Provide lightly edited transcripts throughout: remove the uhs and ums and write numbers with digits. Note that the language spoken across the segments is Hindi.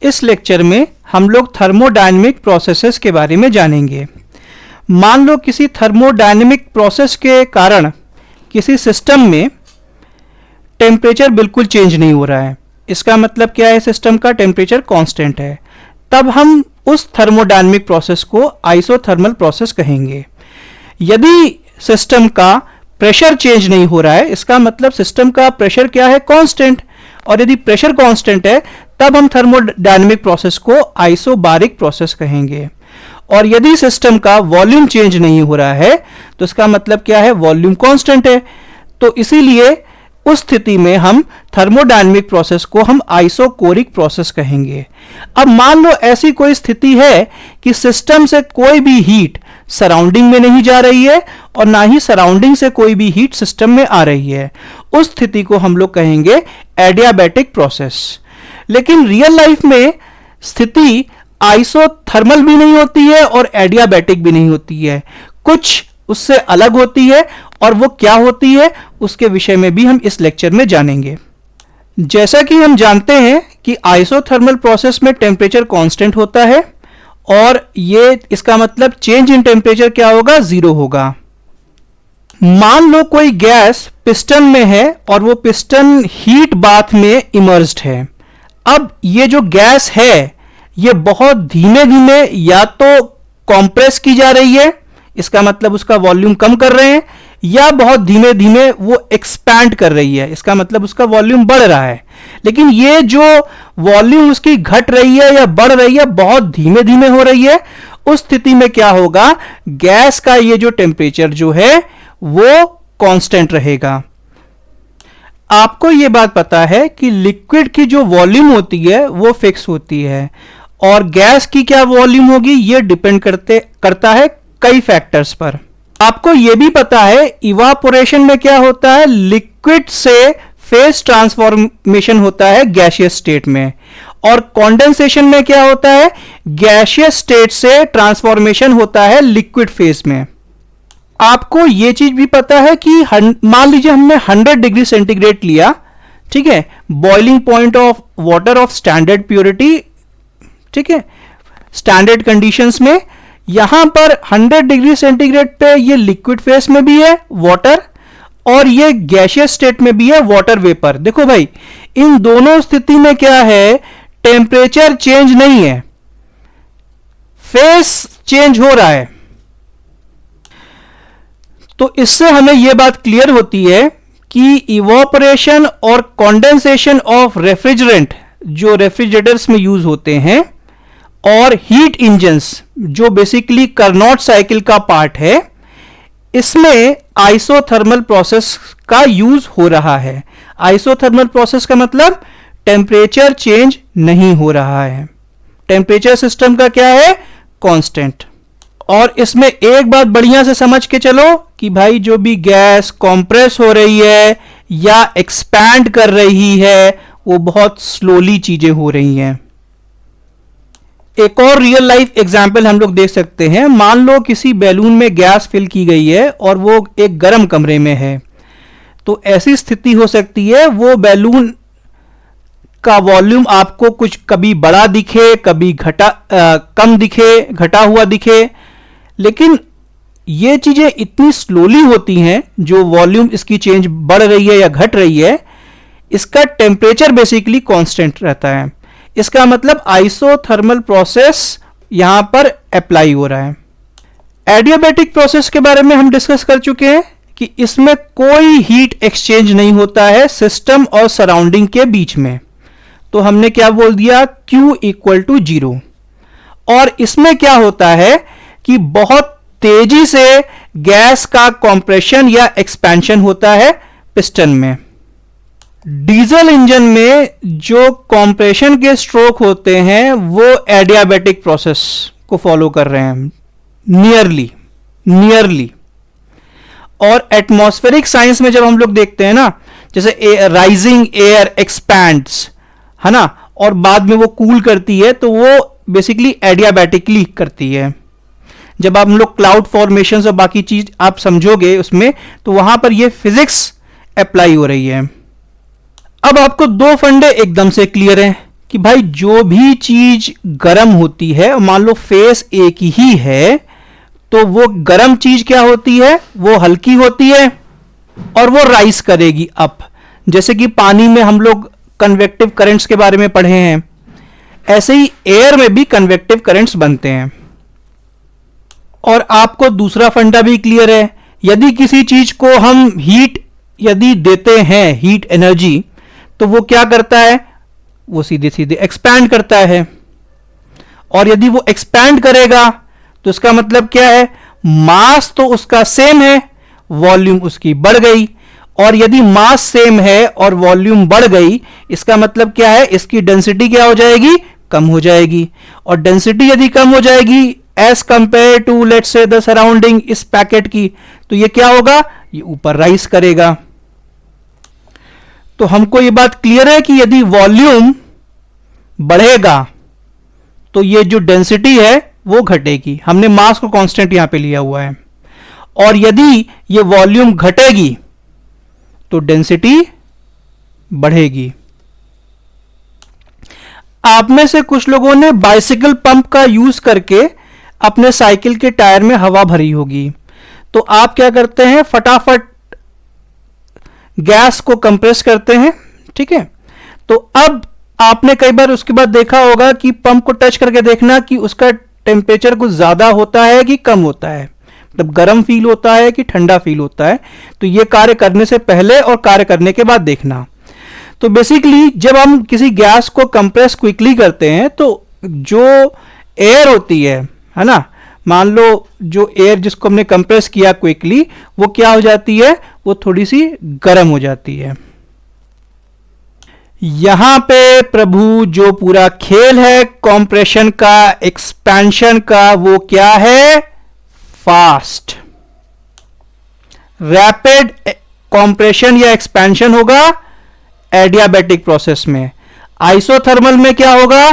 इस लेक्चर में हम लोग थर्मोडायनेमिक प्रोसेसेस के बारे में जानेंगे। मान लो किसी थर्मोडायनेमिक प्रोसेस के कारण किसी सिस्टम में टेम्परेचर बिल्कुल चेंज नहीं हो रहा है। इसका मतलब क्या है? सिस्टम का टेम्परेचर कांस्टेंट है। तब हम उस थर्मोडायनेमिक प्रोसेस को आइसोथर्मल प्रोसेस कहेंगे। यदि सिस्टम का प्रेशर चेंज नहीं हो रहा है, इसका मतलब सिस्टम का प्रेशर क्या है? कांस्टेंट। और यदि प्रेशर कांस्टेंट है तब हम थर्मोडायनेमिक प्रोसेस को आइसोबारिक प्रोसेस कहेंगे। और यदि सिस्टम का वॉल्यूम चेंज नहीं हो रहा है तो इसका मतलब क्या है? वॉल्यूम कांस्टेंट है। तो इसीलिए उस स्थिति में हम थर्मोडायनेमिक प्रोसेस को हम आइसोकोरिक प्रोसेस कहेंगे। अब मान लो ऐसी कोई स्थिति है कि सिस्टम से कोई भी हीट सराउंडिंग में नहीं जा रही है और ना ही सराउंडिंग से कोई भी हीट सिस्टम में आ रही है। उस स्थिति को हम लोग कहेंगे एडियाबैटिक प्रोसेस। लेकिन रियल लाइफ में स्थिति आइसोथर्मल भी नहीं होती है और एडियाबैटिक भी नहीं होती है, कुछ उससे अलग होती है। और वो क्या होती है उसके विषय में भी हम इस लेक्चर में जानेंगे। जैसा कि हम जानते हैं कि आइसोथर्मल प्रोसेस में टेम्परेचर कांस्टेंट होता है और ये इसका मतलब चेंज इन टेम्परेचर क्या होगा? 0 होगा। मान लो कोई गैस पिस्टन में है और वो पिस्टन हीट बाथ में इमर्ज्ड है। अब ये जो गैस है ये बहुत धीमे धीमे या तो कॉम्प्रेस की जा रही है, इसका मतलब उसका वॉल्यूम कम कर रहे हैं, या बहुत धीमे धीमे वो एक्सपैंड कर रही है, इसका मतलब उसका वॉल्यूम बढ़ रहा है। लेकिन ये जो वॉल्यूम उसकी घट रही है या बढ़ रही है बहुत धीमे धीमे हो रही है, उस स्थिति में क्या होगा? गैस का ये जो टेम्परेचर जो है वो कांस्टेंट रहेगा। आपको ये बात पता है कि लिक्विड की जो वॉल्यूम होती है वो फिक्स होती है और गैस की क्या वॉल्यूम होगी ये डिपेंड करता है कई फैक्टर्स पर। आपको यह भी पता है इवापोरेशन में क्या होता है? लिक्विड से फेज ट्रांसफॉर्मेशन होता है गैसियस स्टेट में, और कंडेंसेशन में क्या होता है? गैसियस स्टेट से ट्रांसफॉर्मेशन होता है लिक्विड फेज में। आपको यह चीज भी पता है कि मान लीजिए हमने 100 डिग्री सेंटीग्रेड लिया, ठीक है, boiling point of water of standard purity, ठीक है, स्टैंडर्ड कंडीशंस में यहां पर 100 डिग्री सेंटीग्रेड पे ये लिक्विड फेस में भी है वाटर और ये गैसियस स्टेट में भी है वाटर वेपर। देखो भाई, इन दोनों स्थिति में क्या है? टेम्परेचर चेंज नहीं है, फेस चेंज हो रहा है। तो इससे हमें यह बात क्लियर होती है कि इवोपरेशन और कंडेंसेशन ऑफ रेफ्रिजरेंट जो रेफ्रिजरेटर्स में यूज होते हैं और हीट इंजन्स जो बेसिकली कार्नोट साइकिल का पार्ट है, इसमें आइसोथर्मल प्रोसेस का यूज हो रहा है। आइसोथर्मल प्रोसेस का मतलब टेम्परेचर चेंज नहीं हो रहा है, टेम्परेचर सिस्टम का क्या है? कांस्टेंट। और इसमें एक बात बढ़िया से समझ के चलो कि भाई जो भी गैस कॉम्प्रेस हो रही है या एक्सपैंड कर रही है वो बहुत स्लोली चीजें हो रही हैं। एक और रियल लाइफ एग्जाम्पल हम लोग देख सकते हैं। मान लो किसी बैलून में गैस फिल की गई है और वो एक गर्म कमरे में है, तो ऐसी स्थिति हो सकती है वो बैलून का वॉल्यूम आपको कुछ कभी बड़ा दिखे, कभी कम दिखे, घटा हुआ दिखे। लेकिन ये चीजें इतनी स्लोली होती हैं, जो वॉल्यूम इसकी चेंज बढ़ रही है या घट रही है, इसका टेम्परेचर बेसिकली कांस्टेंट रहता है। इसका मतलब आइसोथर्मल प्रोसेस यहां पर अप्लाई हो रहा है। एडियाबैटिक प्रोसेस के बारे में हम डिस्कस कर चुके हैं कि इसमें कोई हीट एक्सचेंज नहीं होता है सिस्टम और सराउंडिंग के बीच में। तो हमने क्या बोल दिया? Q = 0। और इसमें क्या होता है कि बहुत तेजी से गैस का कंप्रेशन या एक्सपेंशन होता है पिस्टन में। डीजल इंजन में जो कंप्रेशन के स्ट्रोक होते हैं वो एडियाबैटिक प्रोसेस को फॉलो कर रहे हैं नियरली। और एटमॉस्फेरिक साइंस में जब हम लोग देखते हैं ना, जैसे राइजिंग एयर एक्सपैंड्स, है ना, और बाद में वो कूल करती है, तो वो बेसिकली एडियाबैटिकली करती है। जब आप हम लोग क्लाउड फॉर्मेशन और बाकी चीज आप समझोगे उसमें, तो वहां पर ये फिजिक्स अप्लाई हो रही है। अब आपको दो फंडे एकदम से क्लियर हैं कि भाई जो भी चीज गर्म होती है, मान लो फेस एक ही है, तो वो गर्म चीज क्या होती है, वो हल्की होती है और वो राइज करेगी अप। जैसे कि पानी में हम लोग कन्वेक्टिव करंट्स के बारे में पढ़े हैं, ऐसे ही एयर में भी कन्वेक्टिव करंट्स बनते हैं। और आपको दूसरा फंडा भी क्लियर है, यदि किसी चीज को हम हीट यदि देते हैं, हीट एनर्जी, तो वो क्या करता है, वो सीधे सीधे एक्सपैंड करता है। और यदि वो एक्सपैंड करेगा तो इसका मतलब क्या है, मास तो उसका सेम है, वॉल्यूम उसकी बढ़ गई। और यदि मास सेम है और वॉल्यूम बढ़ गई, इसका मतलब क्या है, इसकी डेंसिटी क्या हो जाएगी, कम हो जाएगी। और डेंसिटी यदि कम हो जाएगी as compare to let's say the surrounding इस पैकेट की, तो ये क्या होगा, ये ऊपर राइज करेगा। तो हमको ये बात क्लियर है कि यदि वॉल्यूम बढ़ेगा तो ये जो डेंसिटी है वो घटेगी। हमने मास को कांस्टेंट यहां पे लिया हुआ है। और यदि ये वॉल्यूम घटेगी तो डेंसिटी बढ़ेगी। आप में से कुछ लोगों ने बाइसिकल पंप का यूज करके अपने साइकिल के टायर में हवा भरी होगी। तो आप क्या करते हैं, फटाफट गैस को कंप्रेस करते हैं, ठीक है। तो अब आपने कई बार उसके बाद देखा होगा कि पंप को टच करके देखना कि उसका टेम्परेचर कुछ ज्यादा होता है कि कम होता है, मतलब गर्म फील होता है कि ठंडा फील होता है। तो ये कार्य करने से पहले और कार्य करने के बाद देखना। तो बेसिकली जब हम किसी गैस को कंप्रेस क्विकली करते हैं तो जो एयर होती है ना, मान लो जो एयर जिसको हमने कंप्रेस किया क्विकली, वो क्या हो जाती है, वो थोड़ी सी गर्म हो जाती है। यहां पे प्रभु जो पूरा खेल है कंप्रेशन का, एक्सपेंशन का, वो क्या है, फास्ट। रैपिड कंप्रेशन या एक्सपेंशन होगा एडियाबैटिक प्रोसेस में। आइसोथर्मल में क्या होगा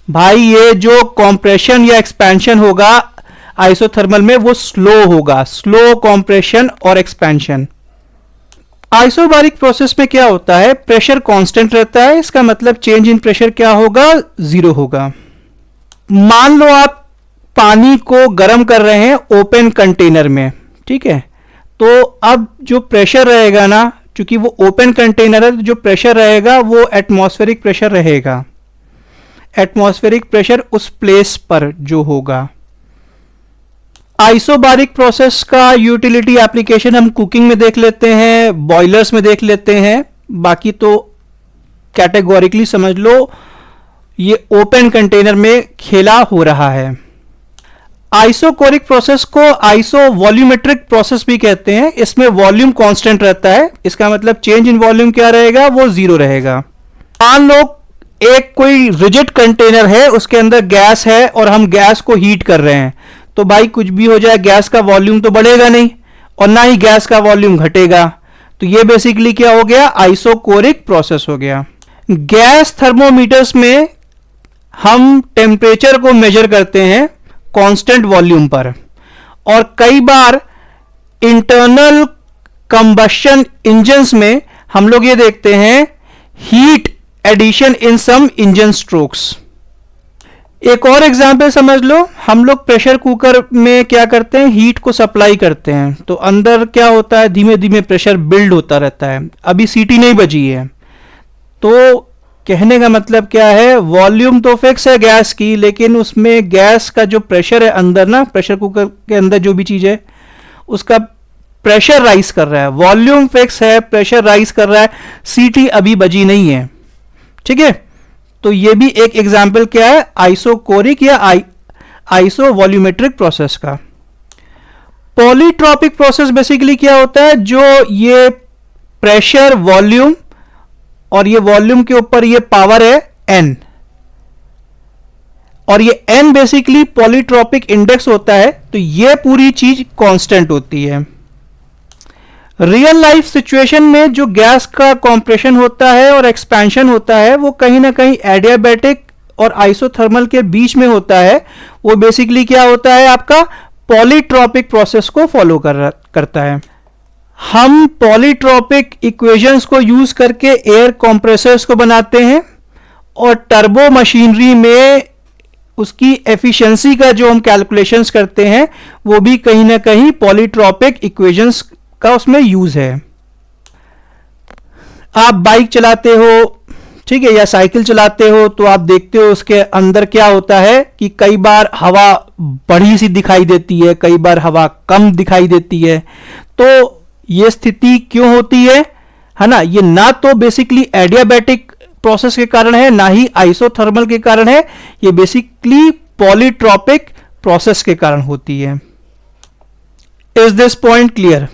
भाई, ये जो कंप्रेशन या एक्सपेंशन होगा आइसोथर्मल में वो स्लो होगा, स्लो कंप्रेशन और एक्सपेंशन। आइसोबारिक प्रोसेस में क्या होता है, प्रेशर कांस्टेंट रहता है, इसका मतलब चेंज इन प्रेशर क्या होगा, जीरो होगा। मान लो आप पानी को गर्म कर रहे हैं ओपन कंटेनर में, ठीक है। तो अब जो प्रेशर रहेगा ना, क्योंकि वो ओपन कंटेनर है, तो जो प्रेशर रहेगा वो एटमॉस्फेरिक प्रेशर रहेगा। एटमॉस्फेरिक प्रेशर उस प्लेस पर जो होगा। आइसोबारिक प्रोसेस का यूटिलिटी एप्लीकेशन हम कुकिंग में देख लेते हैं, बॉयलर्स में देख लेते हैं। बाकी तो कैटेगोरिकली समझ लो ये ओपन कंटेनर में खेला हो रहा है। आइसोकोरिक प्रोसेस को आइसो वॉल्यूमेट्रिक प्रोसेस भी कहते हैं। इसमें वॉल्यूम कांस्टेंट रहता है, इसका मतलब चेंज इन वॉल्यूम क्या रहेगा, वो जीरो रहेगा। मान लो एक कोई रिजिड कंटेनर है, उसके अंदर गैस है और हम गैस को हीट कर रहे हैं, तो भाई कुछ भी हो जाए गैस का वॉल्यूम तो बढ़ेगा नहीं और ना ही गैस का वॉल्यूम घटेगा। तो ये बेसिकली क्या हो गया, आइसोकोरिक प्रोसेस हो गया। गैस थर्मोमीटर्स में हम टेम्परेचर को मेजर करते हैं कांस्टेंट वॉल्यूम पर, और कई बार इंटरनल कंबशन इंजन्स में हम लोग ये देखते हैं heat addition in some engine strokes. एक और एग्जांपल समझ लो, हम लोग प्रेशर कुकर में क्या करते हैं, हीट को सप्लाई करते हैं, तो अंदर क्या होता है, धीमे धीमे प्रेशर बिल्ड होता रहता है। अभी सीटी नहीं बजी है, तो कहने का मतलब क्या है, वॉल्यूम तो फिक्स है गैस की, लेकिन उसमें गैस का जो प्रेशर है अंदर ना, प्रेशर कुकर के अंदर जो भी चीज है उसका प्रेशर राइज कर रहा है। वॉल्यूम फिक्स है, प्रेशर राइज कर रहा है, सीटी अभी बजी नहीं है, ठीक है। तो ये भी एक एग्जाम्पल क्या है, आइसोकोरिक या आइसो वॉल्यूमेट्रिक प्रोसेस का। पॉलीट्रॉपिक प्रोसेस बेसिकली क्या होता है, जो ये प्रेशर, वॉल्यूम और ये वॉल्यूम के ऊपर ये पावर है n, और ये n बेसिकली पॉलीट्रॉपिक इंडेक्स होता है, तो ये पूरी चीज कांस्टेंट होती है। रियल लाइफ सिचुएशन में जो गैस का कंप्रेशन होता है और एक्सपेंशन होता है, वो कहीं ना कहीं एडियाबैटिक और आइसोथर्मल के बीच में होता है। वो बेसिकली क्या होता है, आपका पॉलीट्रॉपिक प्रोसेस को फॉलो करता है। हम पॉलीट्रॉपिक इक्वेशंस को यूज करके एयर कंप्रेसर्स को बनाते हैं, और टर्बो मशीनरी में उसकी एफिशिएंसी का जो हम कैलकुलेशंस करते हैं वो भी कहीं ना कहीं पॉलीट्रॉपिक इक्वेशंस का उसमें यूज है। आप बाइक चलाते हो, ठीक है, या साइकिल चलाते हो, तो आप देखते हो उसके अंदर क्या होता है कि कई बार हवा बड़ी सी दिखाई देती है, कई बार हवा कम दिखाई देती है। तो ये स्थिति क्यों होती है ना? ये ना तो बेसिकली एडियाबैटिक प्रोसेस के कारण है, ना ही आइसोथर्मल के कारण है, ये बेसिकली पॉलीट्रॉपिक प्रोसेस के कारण होती है। Is this point clear?